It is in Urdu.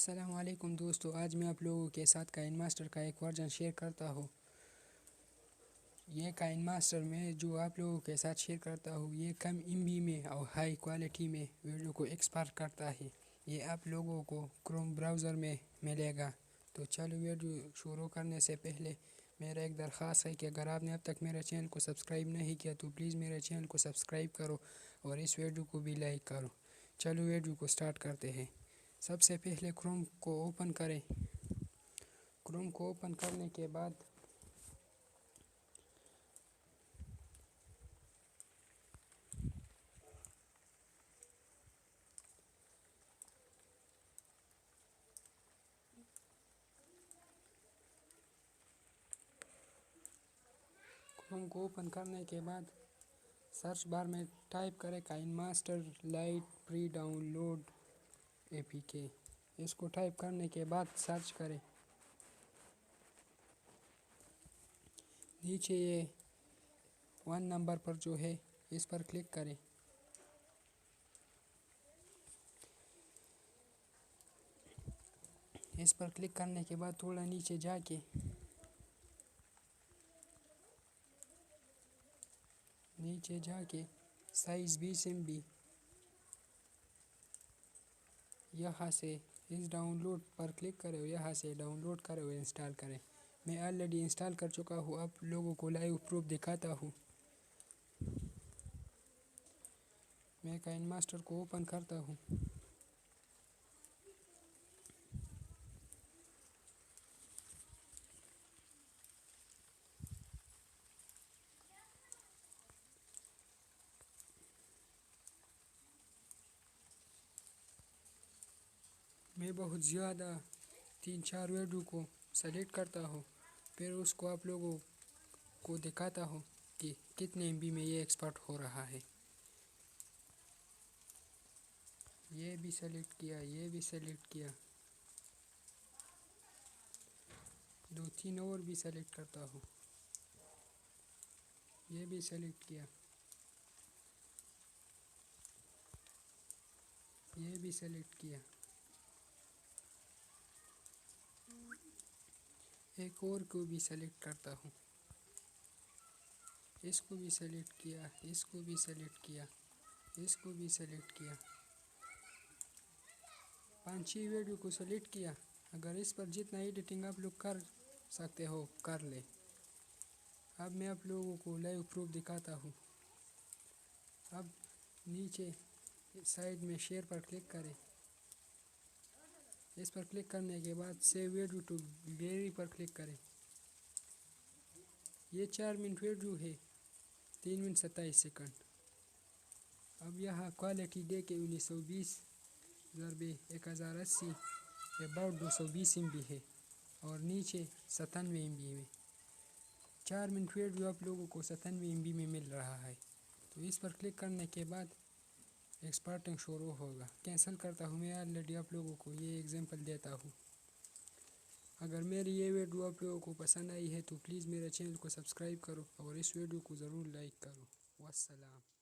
السلام علیکم دوستو، آج میں آپ لوگوں کے ساتھ کائنماسٹر کا ایک ورژن شیئر کرتا ہوں۔ یہ کائنماسٹر میں جو آپ لوگوں کے ساتھ شیئر کرتا ہوں یہ کم MB میں اور ہائی کوالٹی میں ویڈیو کو ایکسپورٹ کرتا ہے۔ یہ آپ لوگوں کو کروم براؤزر میں ملے گا۔ تو چلو ویڈیو شروع کرنے سے پہلے میرا ایک درخواست ہے کہ اگر آپ نے اب تک میرے چینل کو سبسکرائب نہیں کیا تو پلیز میرے چینل کو سبسکرائب کرو اور اس ویڈیو کو بھی لائک کرو۔ چلو ویڈیو کو سٹارٹ کرتے ہیں۔ سب سے پہلے کروم کو اوپن کریں۔ کروم کو اوپن کرنے کے بعد سرچ بار میں ٹائپ کریں کائنماسٹر لائٹ پری ڈاؤن لوڈ APK۔ اس کو ٹائپ کرنے کے بعد سرچ کریں۔ نیچے یہ 1 نمبر پر جو ہے اس پر کلک کریں۔ اس پر کلک کرنے کے بعد تھوڑا نیچے جا کے سائز 20 MB یہاں سے اس ڈاؤن لوڈ پر کلک کریں اور یہاں سے ڈاؤن لوڈ کریں اور انسٹال کریں۔ میں آلریڈی انسٹال کر چکا ہوں، آپ لوگوں کو لائیو پروف دکھاتا ہوں۔ میں کائنماسٹر کو اوپن کرتا ہوں۔ میں بہت زیادہ 3-4 ویڈیو کو سلیکٹ کرتا ہوں، پھر اس کو آپ لوگوں کو دکھاتا ہوں کہ کتنے MB میں یہ ایکسپورٹ ہو رہا ہے۔ یہ بھی سلیکٹ کیا، یہ بھی سلیکٹ کیا، 2-3 اور بھی سلیکٹ کرتا ہوں۔ یہ بھی سلیکٹ کیا، یہ بھی سلیکٹ کیا، ایک اور کو بھی سلیکٹ کرتا ہوں۔ اس کو بھی سلیکٹ کیا، اس کو بھی سلیکٹ کیا، اس کو بھی سلیکٹ کیا، 5-6 ویڈیو کو سلیکٹ کیا۔ اگر اس پر جتنا ایڈیٹنگ آپ لوگ کر سکتے ہو کر لیں۔ اب میں آپ لوگوں کو لائیو پروف دکھاتا ہوں۔ اب نیچے سائڈ میں شیئر پر کلک کریں۔ اس پر کلک کرنے کے بعد سیو ویڈیو ٹو گیلری پر کلک کریں۔ یہ 4 منٹ ویڈیو ہے، 3 منٹ 27 سیکنڈ۔ اب یہاں کوالٹی دے کے 1920 ضربے 1080 اباؤٹ 220 MB ہے اور نیچے 97 MB میں 4 منٹ ویڈیو آپ لوگوں کو 97 MB میں مل رہا ہے۔ تو اس پر کلک کرنے کے بعد ایکسپورٹنگ شروع ہوگا۔ کینسل کرتا ہوں، میں آلریڈی آپ لوگوں کو یہ ایگزامپل دیتا ہوں۔ اگر میری یہ ویڈیو آپ لوگوں کو پسند آئی ہے تو پلیز میرے چینل کو سبسکرائب کرو اور اس ویڈیو کو ضرور لائک کرو۔ والسلام۔